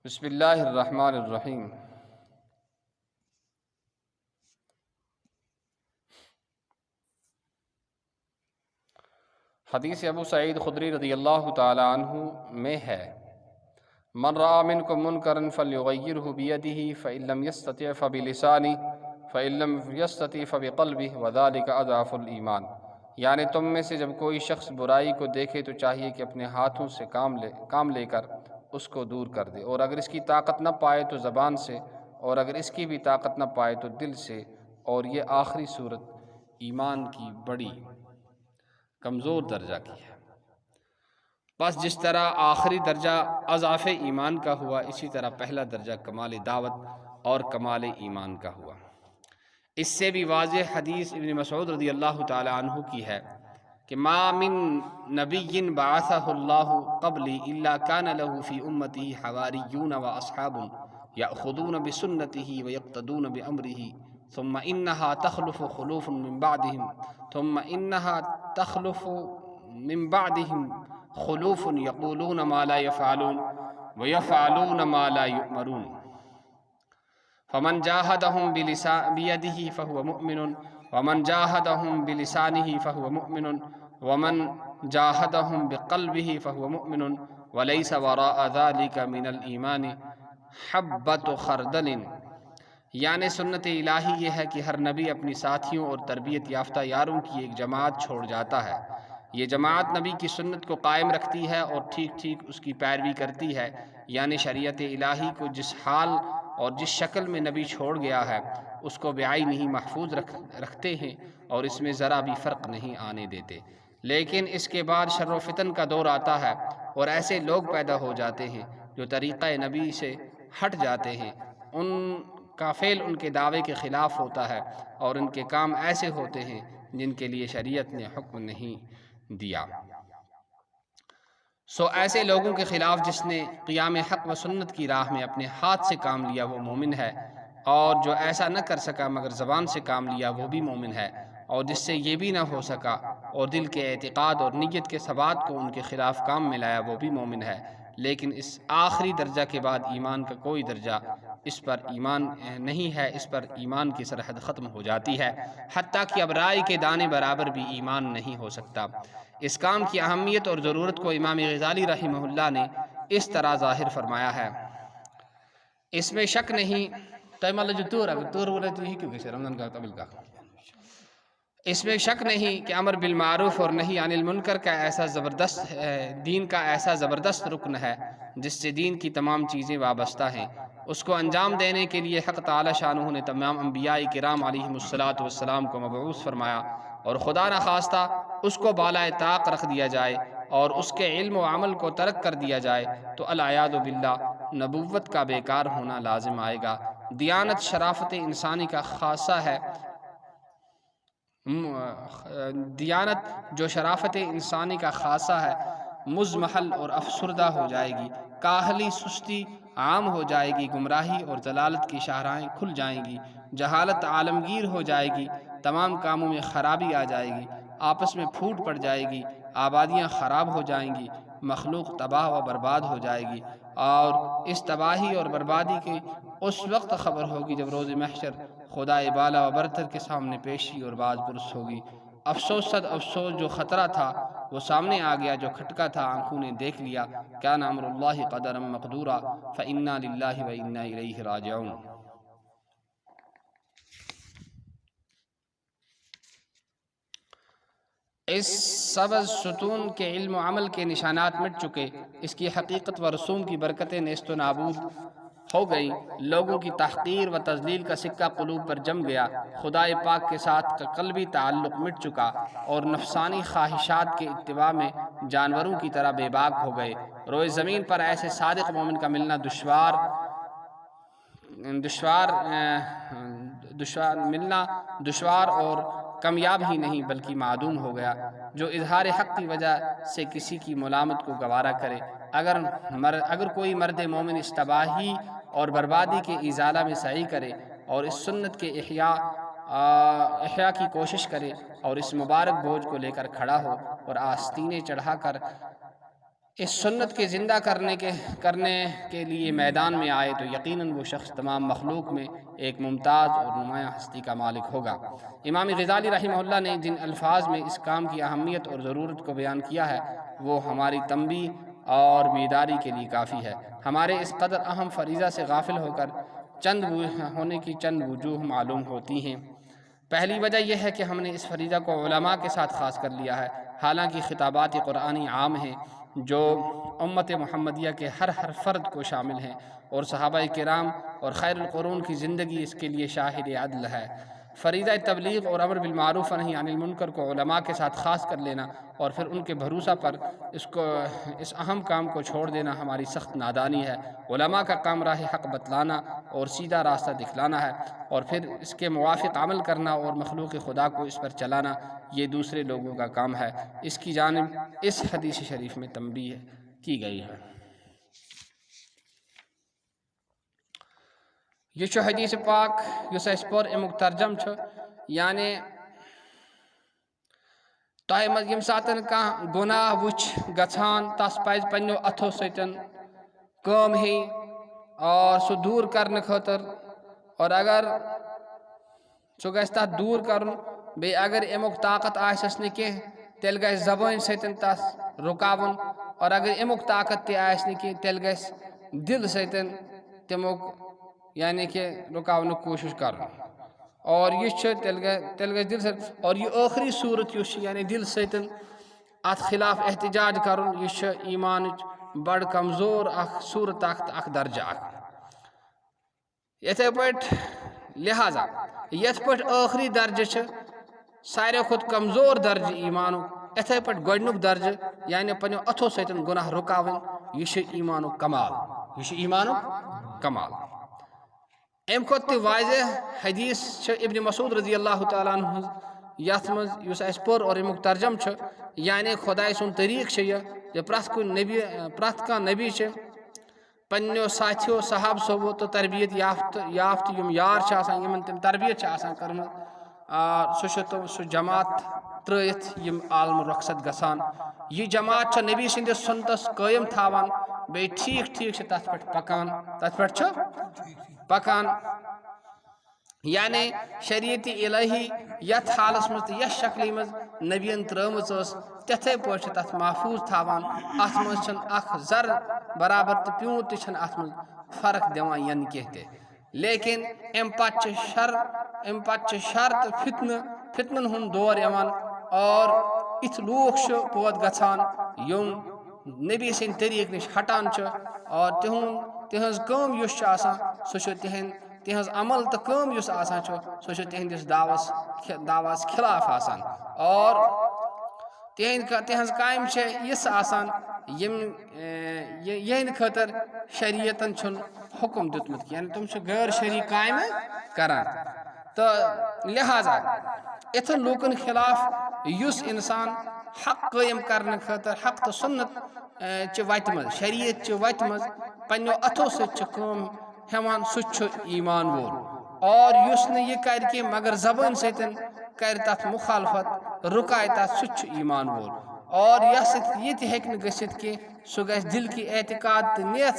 بسم اللہ الرحمن الرحیم۔ حدیث ابو سعید خدری رضی اللہ تعالی عنہ میں ہے، من رأى منکم منکرا فلیغیرہ بیدہ فإن لم یستطع فبلسانہ فإن لم یستطع فبقلبہ وذلک اضعف الایمان۔ یعنی تم میں سے جب کوئی شخص برائی کو دیکھے تو چاہیے کہ اپنے ہاتھوں سے کام لے کر اس کو دور کر دے، اور اگر اس کی طاقت نہ پائے تو زبان سے، اور اگر اس کی بھی طاقت نہ پائے تو دل سے، اور یہ آخری صورت ایمان کی بڑی کمزور درجہ کی ہے۔ بس جس طرح آخری درجہ اضعاف ایمان کا ہوا، اسی طرح پہلا درجہ کمال دعوت اور کمال ایمان کا ہوا۔ اس سے بھی واضح حدیث ابن مسعود رضی اللہ تعالی عنہ کی ہے کہ ما من نبی بعثہ اللہ قبلی الا کان له فی امتہ حواریون و اصحاب یأخذون بسنتہ ویقتدون بامرہ ثم انہا تخلف خلوف من بعدہم ثم انہا تخلف من بعدہم خلوف یقولون ما لا يفعلون ویفعلون ما لا یؤمرون فمن جاہدہم بیدہ فہو مؤمن ومن جاہدہم بلسانہ فہو مؤمن ومن جاہدہم بقلبہ فہو مؤمن ولیس وراء ذلک من الایمان حبۃ خردل۔ یعنی سنت الہی یہ ہے کہ ہر نبی اپنی ساتھیوں اور تربیت یافتہ یاروں کی ایک جماعت چھوڑ جاتا ہے۔ یہ جماعت نبی کی سنت کو قائم رکھتی ہے اور ٹھیک ٹھیک اس کی پیروی کرتی ہے، یعنی شریعت الہی کو جس حال اور جس شکل میں نبی چھوڑ گیا ہے اس کو بعین ہی محفوظ رکھتے ہیں اور اس میں ذرا بھی فرق نہیں آنے دیتے۔ لیکن اس کے بعد شر و فتن کا دور آتا ہے اور ایسے لوگ پیدا ہو جاتے ہیں جو طریقہ نبی سے ہٹ جاتے ہیں، ان کا فعل ان کے دعوے کے خلاف ہوتا ہے اور ان کے کام ایسے ہوتے ہیں جن کے لیے شریعت نے حکم نہیں دیا۔ سو ایسے لوگوں کے خلاف جس نے قیام حق و سنت کی راہ میں اپنے ہاتھ سے کام لیا وہ مومن ہے، اور جو ایسا نہ کر سکا مگر زبان سے کام لیا وہ بھی مومن ہے، اور جس سے یہ بھی نہ ہو سکا اور دل کے اعتقاد اور نیت کے ثبات کو ان کے خلاف کام میں لایا وہ بھی مومن ہے۔ لیکن اس آخری درجہ کے بعد ایمان کا کوئی درجہ اس پر ایمان نہیں ہے، اس پر ایمان کی سرحد ختم ہو جاتی ہے، حتیٰ کہ اب رائی کے دانے برابر بھی ایمان نہیں ہو سکتا۔ اس کام کی اہمیت اور ضرورت کو امام غزالی رحمہ اللہ نے اس طرح ظاہر فرمایا ہے، اس میں شک نہیں اس میں شک نہیں کہ امر بالمعروف اور نہی عن المنکر کا ایسا زبردست دین کا ایسا زبردست رکن ہے جس سے دین کی تمام چیزیں وابستہ ہیں۔ اس کو انجام دینے کے لیے حق تعالی شانہ نے تمام انبیاء کرام علیہم السلام کو مبعوث فرمایا، اور خدا نخواستہ اس کو بالائے طاق رکھ دیا جائے اور اس کے علم و عمل کو ترک کر دیا جائے تو العیاذ باللہ نبوت کا بیکار ہونا لازم آئے گا۔ دیانت شرافت انسانی کا خاصہ ہے، دیانت جو شرافت انسانی کا خاصہ ہے مزمحل اور افسردہ ہو جائے گی، کاہلی سستی عام ہو جائے گی، گمراہی اور ضلالت کی شاہراہیں کھل جائیں گی، جہالت عالمگیر ہو جائے گی، تمام کاموں میں خرابی آ جائے گی، آپس میں پھوٹ پڑ جائے گی، آبادیاں خراب ہو جائیں گی، مخلوق تباہ و برباد ہو جائے گی، اور اس تباہی اور بربادی کی اس وقت خبر ہوگی جب روز محشر خدا بالا و برتر کے سامنے پیشی اور باز پرس ہوگی۔ افسوس صد افسوس، جو خطرہ تھا وہ سامنے آ گیا، جو کھٹکا تھا آنکھوں نے دیکھ لیا۔ کان امر اللہ قدرا مقدورا فإنا للہ وإنا الیہ راجعون۔ اس سبز ستون کے علم و عمل کے نشانات مٹ چکے، اس کی حقیقت و رسوم کی برکتیں نیست و نابود ہو گئی، لوگوں کی تحقیر و تذلیل کا سکہ قلوب پر جم گیا، خدا پاک کے ساتھ کا قلبی تعلق مٹ چکا اور نفسانی خواہشات کے اتباع میں جانوروں کی طرح بے باک ہو گئے۔ روئے زمین پر ایسے صادق مومن کا ملنا دشوار اور کامیاب ہی نہیں بلکہ معدوم ہو گیا، جو اظہار حق کی وجہ سے کسی کی ملامت کو گوارا کرے۔ اگر کوئی مرد مومن اس تباہی اور بربادی کے ازالہ میں سعی کرے اور اس سنت کے احیاء کی کوشش کرے اور اس مبارک بوجھ کو لے کر کھڑا ہو اور آستینے چڑھا کر اس سنت کے زندہ کرنے کے لیے میدان میں آئے تو یقیناً وہ شخص تمام مخلوق میں ایک ممتاز اور نمایاں ہستی کا مالک ہوگا۔ امام غزالی رحمہ اللہ نے جن الفاظ میں اس کام کی اہمیت اور ضرورت کو بیان کیا ہے وہ ہماری تنبیہ اور بیداری کے لیے کافی ہے۔ ہمارے اس قدر اہم فریضہ سے غافل ہونے کی چند وجوہ معلوم ہوتی ہیں۔ پہلی وجہ یہ ہے کہ ہم نے اس فریضہ کو علماء کے ساتھ خاص کر لیا ہے، حالانکہ خطابات قرآنی عام ہیں جو امت محمدیہ کے ہر فرد کو شامل ہیں، اور صحابہ کرام اور خیر القرون کی زندگی اس کے لیے شاہد عدل ہے۔ فریضہ تبلیغ اور امر بالمعروف و نہی عن المنکر کو علماء کے ساتھ خاص کر لینا اور پھر ان کے بھروسہ پر اس اہم کام کو چھوڑ دینا ہماری سخت نادانی ہے۔ علماء کا کام راہ حق بتلانا اور سیدھا راستہ دکھلانا ہے، اور پھر اس کے موافق عمل کرنا اور مخلوق خدا کو اس پر چلانا یہ دوسرے لوگوں کا کام ہے۔ اس کی جانب اس حدیث شریف میں تنبیہ کی گئی ہے۔ یہ چھو حدیث پاک یس اس پر امیک ترجم چھو، یعنی تۄہہِ منٛز ییٚمہِ ساتہٕ کانٛہہ گۄناہ وٕچھ گژھان تس پزِ پنٛنیو اتھو سۭتۍ کٲم ہیٚنۍ اور سُہ دوٗر کرنہٕ خٲطرٕ، اور اگر سُہ گژھِ تتھ دوٗر کرُن، بیٚیہِ اگر امیُک طاقت آسٮ۪س نہٕ کینٛہہ تیٚلہِ گژھِ زبٲنۍ سۭتۍ تس رُکاوُن، اور اگر امیُک طاقت تہِ آسہِ نہٕ کینٛہہ تیٚلہِ گژھِ دل سۭتۍ تمیُک یعنی کہ رُکاونُک کوٗشش کرُن، اور یہ چھُ تیٚلہِ گژھِ دل سۭتۍ، اور یہ ٲخری صوٗرت یُس چھِ یعنی دل سۭتۍ اتھ خلاف احتجاج کرُن، یہ چھُ ایمانٕچ بڑٕ کمزور اکھ صوٗرت اکھ تہٕ اکھ درجہ اکھ۔ یِتھے پٲٹھۍ لہذا یتھ پٲٹھۍ ٲخری درجہ چھِ ساروی کھۄتہٕ کمزور درجہ ایمانُک، یِتھے پٲٹھۍ گۄڈنیُک درجہ یعنی پنٛنیو اتھو سۭتۍ گۄناہ رُکاوٕنۍ، یہ چھُ ایمانُک کمال، یہ چھُ ایمانُک کمال۔ امہِ کھۄتہٕ تہِ واضح حدیث چھِ ابن مسعود رضی اللہ تعالیٰ عنہ ہٕنٛز، یتھ منٛز یُس اسہِ پوٚر اور امیُک ترجم چھُ، یعنی خۄداے سُنٛد طریٖقہٕ چھُ یہِ پرٛٮ۪تھ کانٛہہ نبی چھِ پنٛنیو ساتھیو صحابہٕ تہٕ تربیت یافتہٕ یِم یار چھِ آسان، یِمن تِم تربیت چھِ آسان کٔرمٕژ، سُہ چھُ سُہ جماعت ترٛٲیِتھ یِم عالمُ رۄخصت گژھان۔ یہ جماعت چھِ نبی سٕنٛدِس سُنتس قٲیِم تھاوان، بیٚیہِ ٹھیٖک چھِ تتھ پٮ۪ٹھ پکان، تتھ پٮ۪ٹھ چھُ پکان، یعنی شریعت الہی یتھ حالس منٛز تہٕ یتھ شکلہِ منٛز نبین ترٲومٕژ ٲس تِتھے پٲٹھۍ چھِ تتھ محفوظ تھاوان۔ اتھ منٛز چھنہٕ اکھ ذر برابر تہٕ پیوٗنت تہِ چھنہٕ اتھ منٛز فرق دِوان ینہٕ کینٛہہ تہِ، لیکن امہِ پتہٕ چھِ شر تہٕ فتنن ہُنٛد دور یِوان، اور یِتھ لوٗکھ چھِ پٲدٕ گژھان یِم نبی سٕنٛدۍ طریٖقہٕ نِش ہٹان چھِ، اور تِہنٛز کٲم یُس چھِ آسان سُہ چھُ تِہنٛز عمل تہٕ کٲم یُس آسان چھُ سُہ چھُ تِہنٛدِس دعوس خلاف آسان، اور تِہنٛز کامہِ چھِ یِژھ آسان یِہنٛدِ خٲطرٕ شریعتن چھُنہٕ حُکم دیُتمُت، یعنی تِم چھِ غٲر شرعی کامہِ کران۔ تہٕ لہذا یِتھن لوٗکن خلاف یُس انسان حق قٲیِم کرنہٕ خٲطرٕ حق تہٕ سنت چہِ وتہِ منٛز شریعت چہِ وتہِ منٛز پنٛنیو اتھو سۭتۍ چھُ کٲم ہٮ۪وان سُہ تہِ چھُ ایمان وول، اور یُس نہٕ یہِ کرِ کینٛہہ مگر زبٲنۍ سۭتۍ کرِ تتھ مخالفت رُکایہِ تتھ سُہ تہِ چھُ ایمان وول، اور یس یہِ تہِ ہیٚکہِ نہٕ گٔژھِتھ کینٛہہ سُہ گژھِ دل کی اعتقاد تہٕ نیت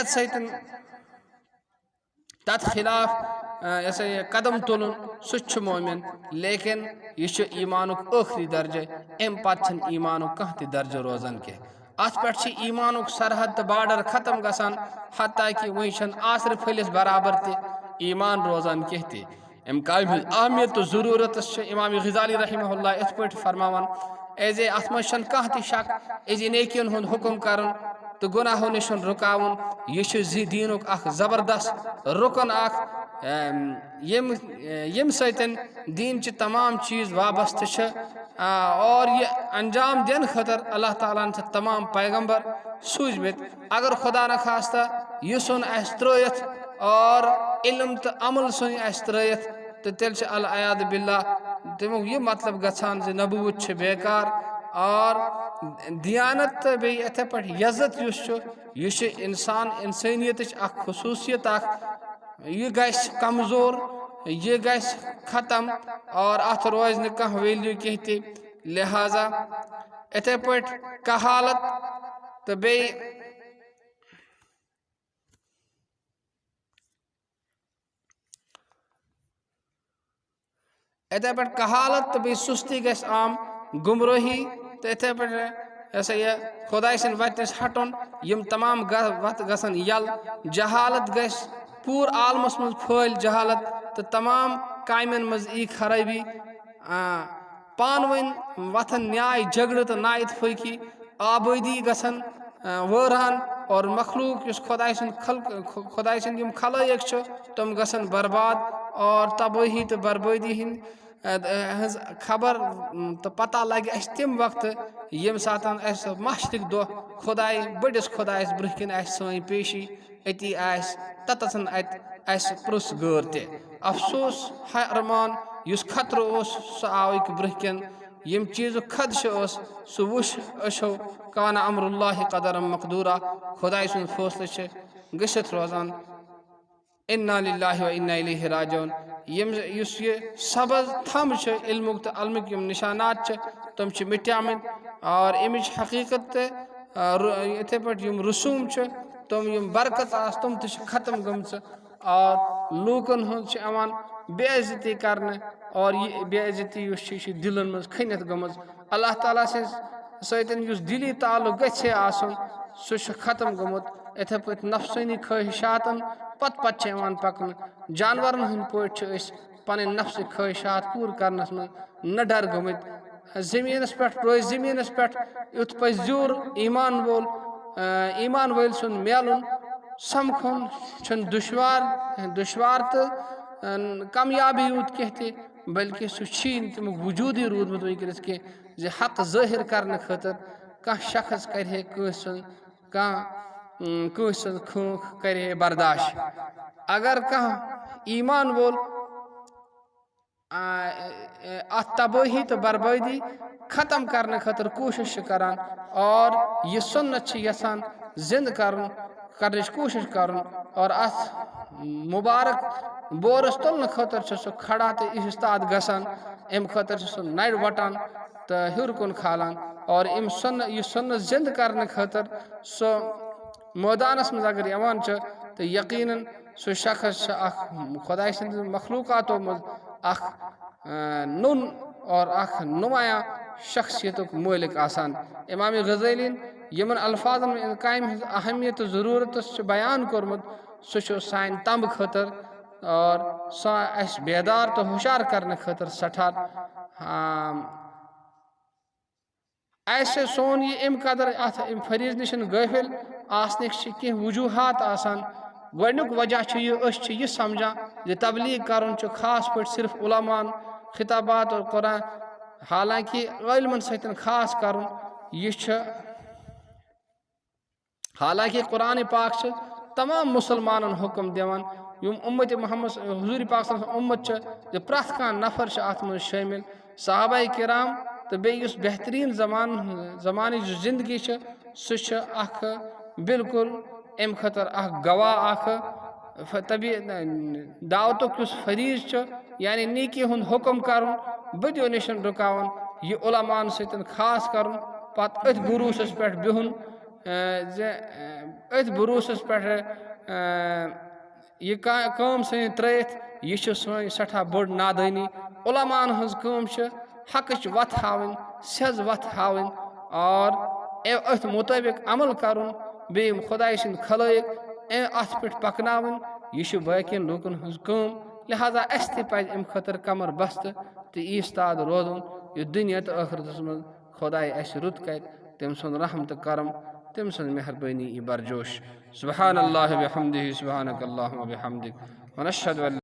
سۭتۍ تتھ خلاف قدم تُلُن، سُہ تہِ چھُ مومن، لیکن یہ چھُ ایمانُک ٲخری درجہ، امہِ پتہٕ چھنہٕ ایمانُک کانٛہہ تہِ درجہ روزان کینٛہہ۔ اتھ پٮ۪ٹھ چھِ ایمانُک سرحد تہٕ بارڈر ختم گژھان، حتیٰ کہ وۄنۍ چھنہٕ آسرٕ پھٔلِس برابر تہِ ایمان روزان کینٛہہ تہِ۔ امہِ کامہِ ہٕنٛز اہمیت تہٕ ضروٗرتس چھِ امام غزالی رحمہ اللہ یِتھ پٲٹھۍ فرماوان، ایزے اتھ منٛز چھنہٕ کانٛہہ تہِ شک، ایزِ نیکین ہُنٛد حُکم کرُن تہٕ گۄناہو نِش رُکاوُن، یہِ چھُ دیٖنُک اکھ زبردست رُکن اکھ ییٚمہِ سۭتۍ دیٖنچہِ تمام چیٖز وابستہٕ چھِ، اور یہ انجام دِنہٕ خٲطرٕ اللہ تعالیٰ ہن چھِ تمام پیغمبر سوٗزمٕتۍ۔ اگر خدا نخواستہ یہِ ژھُن اسہِ ترٲیِتھ اور علم تہٕ عمل ژھُنہِ اسہِ ترٲیِتھ تہٕ تیٚلہِ چھُ العیاذ باللہ تمیُک یہِ مطلب گژھان زِ نبوت چھِ بیکار، اور دیانت تہٕ بیٚیہِ یِتھے پٲٹھۍ عزت یُس چھُ یہِ چھُ انسٲنیتٕچ اکھ خصوٗصیت اکھ، یہِ گژھِ کمزور، یہِ گژھِ ختم، اور اتھ روزِ نہٕ کانٛہہ ویلیوٗ کینٛہہ تہِ، لہذا اتھے پٹ کہالت تو بے اتھے پٹ کہالت تو بے سستی گیس عام گمراہی تو اتھے پٹ ایسا یہ خدای سن وتس ہٹن یم تمام وت گسن یل جہالت گیس پور عالمس مز پھل جہالت تو تمام کامین مز ای خرابی پان ون وتھن نیائے جھگڑ تو نا اتفاقی آبادی گسن وٲران اور مخلوق اس خدای سن یم خلائق چھ تم گسن برباد اور تباہی تو بربادی ہند ہز خبر تو پتہ لگہ اس تم وقت یم ساتن اس مشرق دہ خدائے بڑس خدائس برہ کن اس سن پیشی اتی آس تتسن ات اس پرس غور تہ افسوس حرمان اس خطر اس سہ آو برہ کن یم چیز خدشہ اس سہ وش اشو کان امر اللہ قدرم مقدورہ خدائے سن فیصلہ چھ گشت روزان انا للہ و انا الیہ راجعون یس یہ سبز تھم چھ علمک تو علمک یم نشانات چھ تم چھ مٹیامت اور امچ حقیقت اتھے پٹ یم رسوم چھ تم یم برکت آس تم تہ ختم گمچ اور لوکن ہن چھ امان بے عزتی کرنے اور یہ بے عزتی اس چھ دلن مز کھنت گمز اللہ تعالیٰ سن اس دلی تعلق گھے آسن سہ ختم گومت اتھے پہ نفسانی خواہشاتن پت پکن جانورن ہند پہ پن نفس خواہشات پور کرنس من نہ ڈر گمت زمینس پہ روز زمینس پہ یت پہ زیور ایمان ول سن میلن سمکھن چھ دشوار تو کامیابی یوت کی بلکہ سہ تمیک وجودی رودمت ونکس کی حق ظاہر کرنے خاطر کان شخص کرے کان خوف کرے برداشت اگر کان ایمان وول ات تباہی تو بربادی ختم کرنے خاطر کوشش کران اور یہ سنت یسان زند کرنچ کوشش کرن اور ات مبارک بورس تلن خاطر سہ کھڑا تو استاد گسان ام خاطر سہ نر وٹان تو ہر کن کھالان اور یہ سنت زند کرنے خاطر سہ میدانس مز اگر یوان تو یقیناً سہ شخص خدای سند مخلوقاتو مز اخ نون اور اخ نمایاں شخصیت مالک آسان امام غزالی یمن الفاظن کامہ ہز اہمیت و ضرورت بیان کورمت سہ سان تمب خاطر اور سہ اس بیدار تو ہوشیار کرنے خاطر سٹھار ایسے سون یہ ام قدر ات فریض نشن غافل آسنک کی وجوہات آسان گۄڈنیُک وجہ یہ سمجھان کہ تبلیغ کرن خاص پٲٹھۍ صرف علمان خطابات اور قرآن حالانکہ علمن ستن خاص کرن یہ حالانکہ قرآن پاک تمام مسلمانن حکم دیوان یم امت محمد حضور پاک صلی اللہ علیہ وسلم امت جو پرٛٮ۪تھ کانٛہہ نفر ات من شامل صحابہ کرام تو بیس بہترین زمانہ زندگی سہ اخ بالکل ام خاطر اخ گواہ اخ طبی دعوتک اس فریض یعنی نیکی ہند حکم کرن بدیو نشن رکاون یہ علمان ستن خاص کرن پتہ ات بروسس پہ بہن ات بروسس پہ یہ کام سن ترت یہ سن سٹھا بڑ نادانی علمان ہز کام حقچ وت ہاؤن سیز وت ہاؤن اور ات مطابق عمل کرن بیم خدای سند خلائق ات پہ پکناون یہ باقین لوکن ہز کام لہذا اس تہ پز ام خاطر کمر بست تو ایستاد روزن یہ دنیا تو آخرتس من خدای اس رت کر تم سن رحمت کرم تم سن مہربانی برجوش سبحان اللہ بحمدہ سبحانک اللہم وبحمدک ونشہد